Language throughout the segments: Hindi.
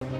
इंदौर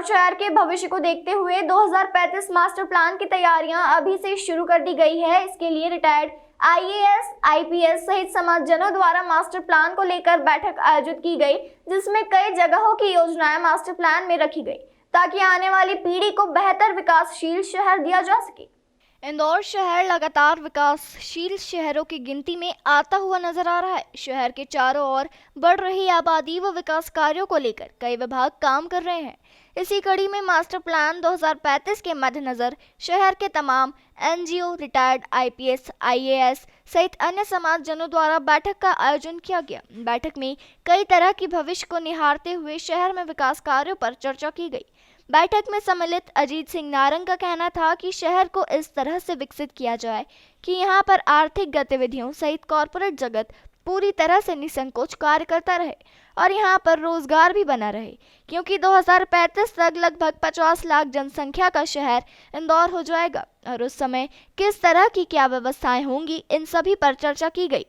शहर के भविष्य को देखते हुए 2035 मास्टर प्लान की तैयारियां अभी से शुरू कर दी गई है। इसके लिए रिटायर्ड आईएएस, आईपीएस सहित समाजजनों द्वारा मास्टर प्लान को लेकर बैठक आयोजित की गई, जिसमें कई जगहों की योजनाएं मास्टर प्लान में रखी गई ताकि आने वाली पीढ़ी को बेहतर विकासशील शहर दिया जा सके। इंदौर शहर लगातार विकासशील शहरों की गिनती में आता हुआ नजर आ रहा है। शहर के चारों ओर बढ़ रही आबादी व विकास कार्यों को लेकर कई विभाग काम कर रहे हैं। इसी कड़ी में मास्टर प्लान 2035 के मद्देनजर शहर के तमाम एनजीओ, रिटायर्ड आईपीएस, आईएएस सहित अन्य समाजजनों द्वारा बैठक का आयोजन किया गया। बैठक में कई तरह की भविष्य को निहारते हुए शहर में विकास कार्यों पर चर्चा की गई। बैठक में सम्मिलित अजीत सिंह नारंग का कहना था कि शहर को इस तरह से विकसित किया जाए कि यहां पर आर्थिक गतिविधियों सहित कॉरपोरेट जगत पूरी तरह से निसंकोच कार्य करता रहे और यहां पर रोजगार भी बना रहे, क्योंकि 2035 तक लगभग 50 लाख जनसंख्या का शहर इंदौर हो जाएगा और उस समय किस तरह की क्या व्यवस्थाएं होंगी, इन सभी पर चर्चा की गई,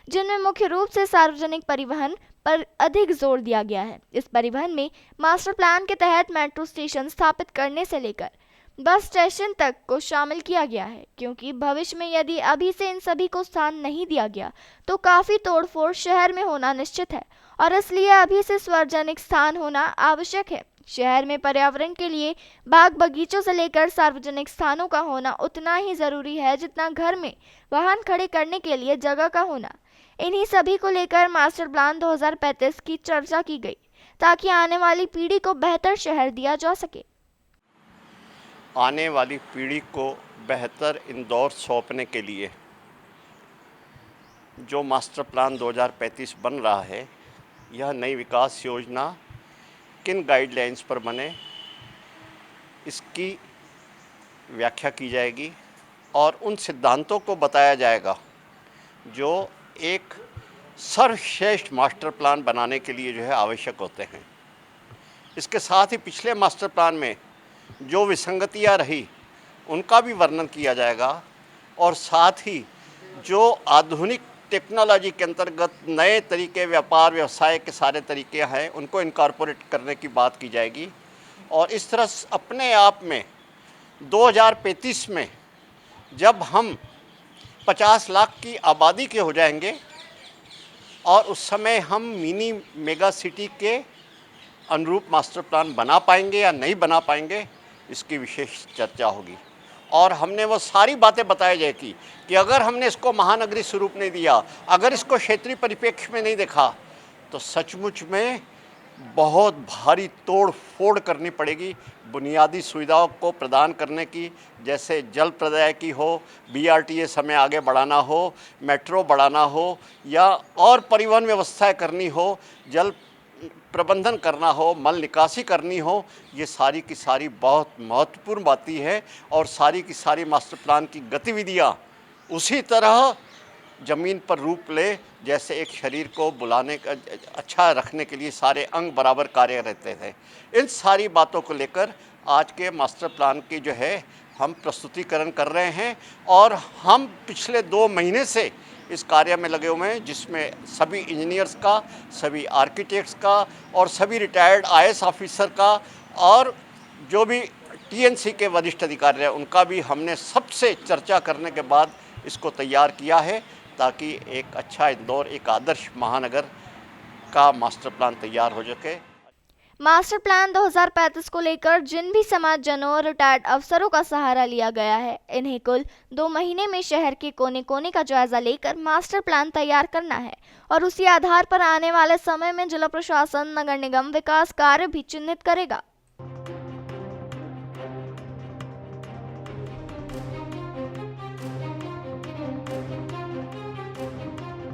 जिनमें मुख्य रूप से सार्वजनिक परिवहन पर अधिक जोर दिया गया है। इस परिवहन में मास्टर प्लान के तहत मेट्रो स्टेशन स्थापित करने से लेकर बस स्टेशन तक को शामिल किया गया है, क्योंकि भविष्य में यदि अभी से इन सभी को स्थान नहीं दिया गया तो काफी तोड़फोड़ शहर में होना निश्चित है और इसलिए अभी से सार्वजनिक स्थान होना आवश्यक है। शहर में पर्यावरण के लिए बाग बगीचों से लेकर सार्वजनिक स्थानों का होना उतना ही जरूरी है जितना घर में वाहन खड़े करने के लिए जगह का होना। इन्हीं सभी को लेकर मास्टर प्लान 2035 की चर्चा की गई ताकि आने वाली पीढ़ी को बेहतर शहर दिया जा सके। आने वाली पीढ़ी को बेहतर इंदौर सौंपने के लिए जो मास्टर प्लान 2035 बन रहा है, यह नई विकास योजना किन गाइडलाइंस पर बने, इसकी व्याख्या की जाएगी और उन सिद्धांतों को बताया जाएगा जो एक सर्वश्रेष्ठ मास्टर प्लान बनाने के लिए जो है आवश्यक होते हैं। इसके साथ ही पिछले मास्टर प्लान में जो विसंगतियां रही उनका भी वर्णन किया जाएगा और साथ ही जो आधुनिक टेक्नोलॉजी के अंतर्गत नए तरीके व्यापार व्यवसाय के सारे तरीके हैं उनको इनकॉर्पोरेट करने की बात की जाएगी। और इस तरह अपने आप में 2035 में जब हम 50 लाख की आबादी के हो जाएंगे और उस समय हम मिनी मेगा सिटी के अनुरूप मास्टर प्लान बना पाएंगे या नहीं बना पाएंगे, इसकी विशेष चर्चा होगी। और हमने वो सारी बातें बताई जाएगी कि अगर हमने इसको महानगरी स्वरूप नहीं दिया, अगर इसको क्षेत्रीय परिप्रेक्ष्य में नहीं देखा, तो सचमुच में बहुत भारी तोड़ फोड़ करनी पड़ेगी बुनियादी सुविधाओं को प्रदान करने की, जैसे जल प्रदाय की हो, बीआरटीएस हमें आगे बढ़ाना हो, मेट्रो बढ़ाना हो या और परिवहन व्यवस्थाएं करनी हो, जल प्रबंधन करना हो, मल निकासी करनी हो। ये सारी की सारी बहुत महत्वपूर्ण बातें हैं और सारी की सारी मास्टर प्लान की गतिविधियाँ उसी तरह ज़मीन पर रूप ले जैसे एक शरीर को बुलाने का अच्छा रखने के लिए सारे अंग बराबर कार्य रहते थे। इन सारी बातों को लेकर आज के मास्टर प्लान की जो है हम प्रस्तुतिकरण कर रहे हैं और हम पिछले 2 महीने से इस कार्य में लगे हुए हैं, जिसमें सभी इंजीनियर्स का, सभी आर्किटेक्ट्स का और सभी रिटायर्ड आईएएस ऑफिसर का और जो भी टीएनसी के वरिष्ठ अधिकारी हैं उनका भी हमने सबसे चर्चा करने के बाद इसको तैयार किया है ताकि एक अच्छा इंदौर, एक आदर्श महानगर का मास्टर प्लान तैयार हो सके। मास्टर प्लान 2035 को लेकर जिन भी समाजजनों और रिटायर्ड अफसरों का सहारा लिया गया है, इन्हें कुल 2 महीने में शहर के कोने कोने का जायजा लेकर मास्टर प्लान तैयार करना है और उसी आधार पर आने वाले समय में जिला प्रशासन, नगर निगम विकास कार्य भी चिन्हित करेगा।